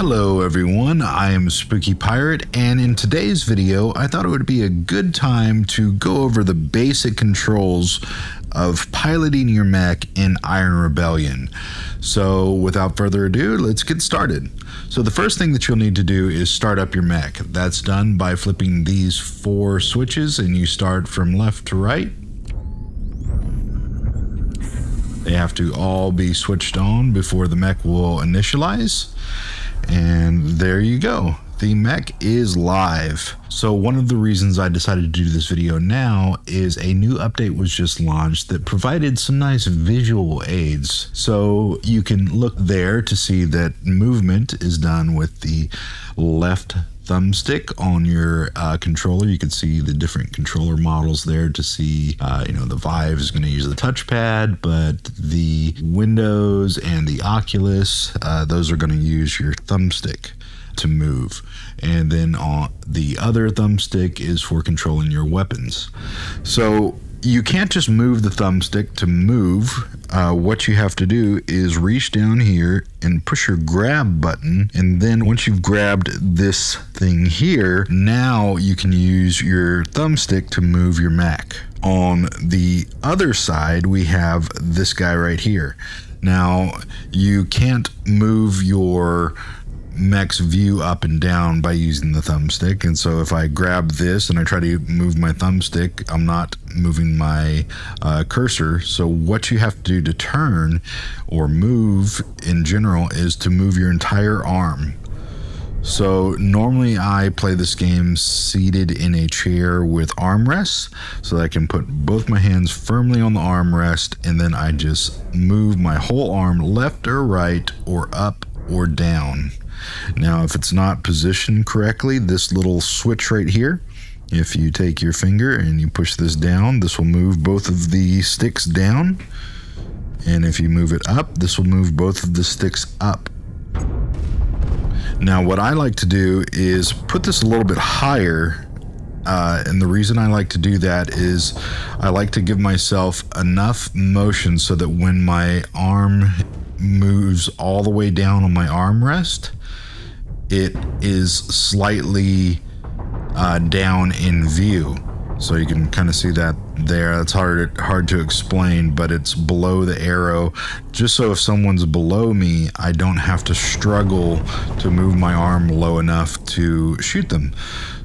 Hello everyone, I am Spookypirate, and in today's video I thought it would be a good time to go over the basic controls of piloting your mech in Iron Rebellion. So without further ado, let's get started. So the first thing that you'll need to do is start up your mech. That's done by flipping these 4 switches and you start from left to right. They have to all be switched on before the mech will initialize. And there you go. The mech is live. So one of the reasons I decided to do this video now is a new update was just launched that provided some nice visual aids. So you can look there to see that movement is done with the left thumbstick on your controller. You can see the different controller models there to see, the Vive is going to use the touchpad, but the Windows and the Oculus, those are going to use your thumbstick to move. And then on the other thumbstick is for controlling your weapons. So you can't just move the thumbstick to move. What you have to do is reach down here and push your grab button, and then once you've grabbed this thing here, now you can use your thumbstick to move your mech. On the other side, we have this guy right here. Now, you can't move your mech's view up and down by using the thumbstick, and so if I grab this and I try to move my thumbstick, I'm not moving my cursor. So what you have to do to turn or move in general is to move your entire arm. So normally I play this game seated in a chair with armrests, so that I can put both my hands firmly on the armrest, and then I just move my whole arm left or right or up or down. Now, if it's not positioned correctly, this little switch right here, if you take your finger and you push this down, this will move both of the sticks down. And if you move it up, this will move both of the sticks up. Now, what I like to do is put this a little bit higher. And the reason I like to do that is I like to give myself enough motion so that when my arm moves all the way down on my armrest, it is slightly down in view. So you can kind of see that there. That's hard to explain, but it's below the arrow, just so if someone's below me, I don't have to struggle to move my arm low enough to shoot them.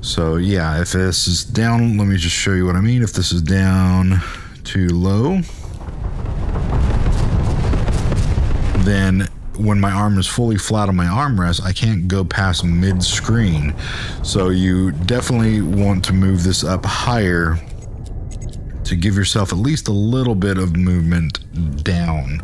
So yeah, if this is down, let me just show you what I mean. If this is down too low, then when my arm is fully flat on my armrest, I can't go past mid-screen. So you definitely want to move this up higher to give yourself at least a little bit of movement down.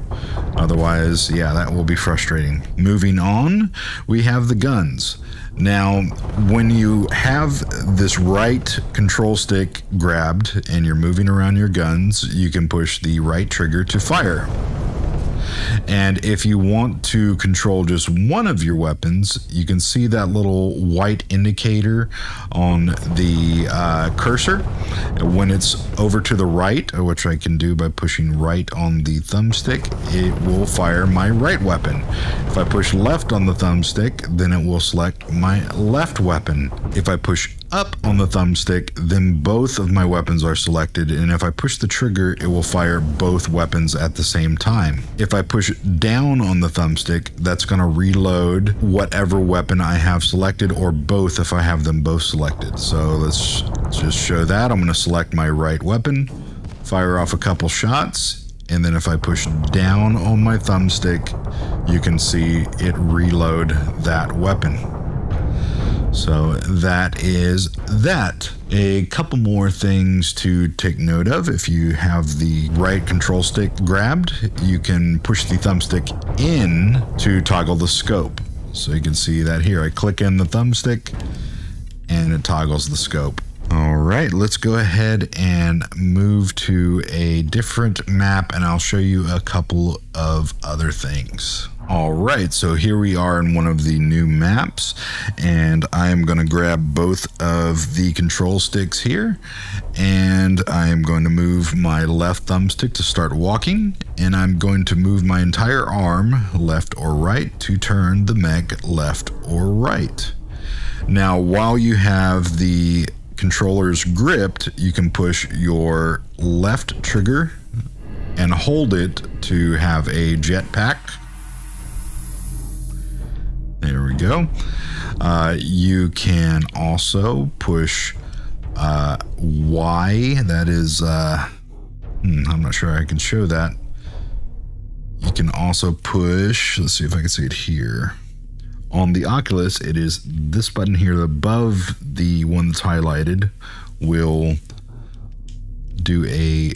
Otherwise, yeah, that will be frustrating. Moving on, we have the guns. Now, when you have this right control stick grabbed and you're moving around your guns, you can push the right trigger to fire. And if you want to control just one of your weapons, you can see that little white indicator on the cursor. When it's over to the right, which I can do by pushing right on the thumbstick, it will fire my right weapon. If I push left on the thumbstick, then it will select my left weapon. If I push up on the thumbstick, then both of my weapons are selected, and if I push the trigger, it will fire both weapons at the same time. If I push down on the thumbstick, that's going to reload whatever weapon I have selected, or both if I have them both selected. So let's just show that. I'm going to select my right weapon, fire off a couple shots, and then if I push down on my thumbstick, you can see it reload that weapon. So that is that. A couple more things to take note of. If you have the right control stick grabbed, you can push the thumbstick in to toggle the scope. So you can see that here. I click in the thumbstick and it toggles the scope. All right, let's go ahead and move to a different map and I'll show you a couple of other things. All right, so here we are in one of the new maps, and I am going to grab both of the control sticks here, and I am going to move my left thumbstick to start walking, and I'm going to move my entire arm left or right to turn the mech left or right. Now, while you have the controllers gripped, you can push your left trigger and hold it to have a jetpack. There we go. You can also push Y. That is, I'm not sure I can show that. You can also push, let's see if I can see it here. On the Oculus, it is this button here above the one that's highlighted will do a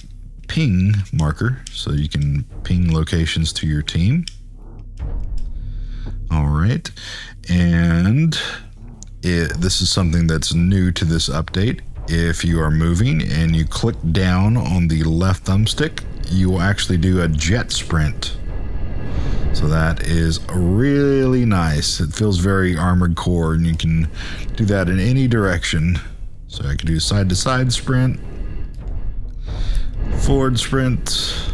ping marker, so you can ping locations to your team. All right, and this is something that's new to this update. If you are moving and you click down on the left thumbstick, you will actually do a jet sprint. So that is really nice. It feels very Armored Core, and you can do that in any direction. So I can do side to side sprint, forward sprint,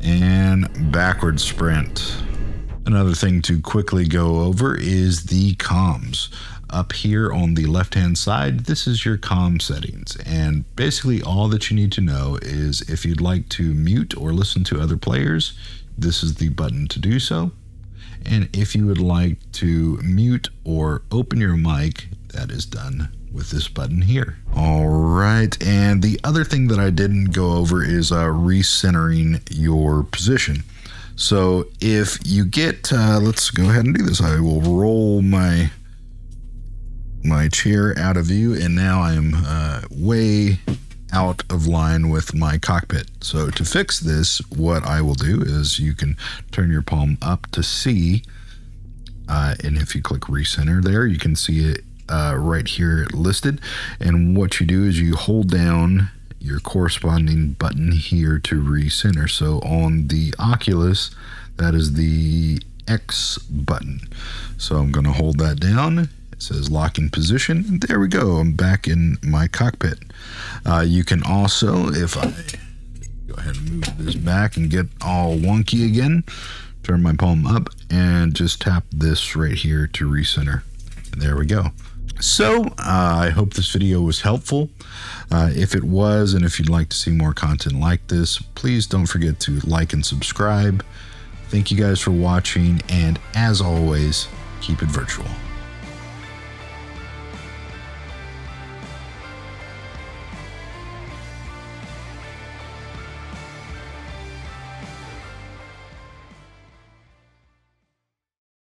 and backward sprint. Another thing to quickly go over is the comms. Up here on the left-hand side, this is your comm settings. And basically all that you need to know is if you'd like to mute or listen to other players, this is the button to do so. And if you would like to mute or open your mic, that is done with this button here. All right, and the other thing that I didn't go over is recentering your position. So if you get, let's go ahead and do this. I will roll my chair out of view, and now I am way out of line with my cockpit. So to fix this, what I will do is you can turn your palm up to see, and if you click recenter there, you can see it right here listed. And what you do is you hold down your corresponding button here to recenter. So on the Oculus, that is the X button. So I'm going to hold that down. It says lock in position. And there we go. I'm back in my cockpit. You can also, if I go ahead and move this back and get all wonky again, turn my palm up and just tap this right here to recenter. And there we go. So I hope this video was helpful. If it was, and if you'd like to see more content like this, please don't forget to like and subscribe. Thank you guys for watching, and as always, keep it virtual.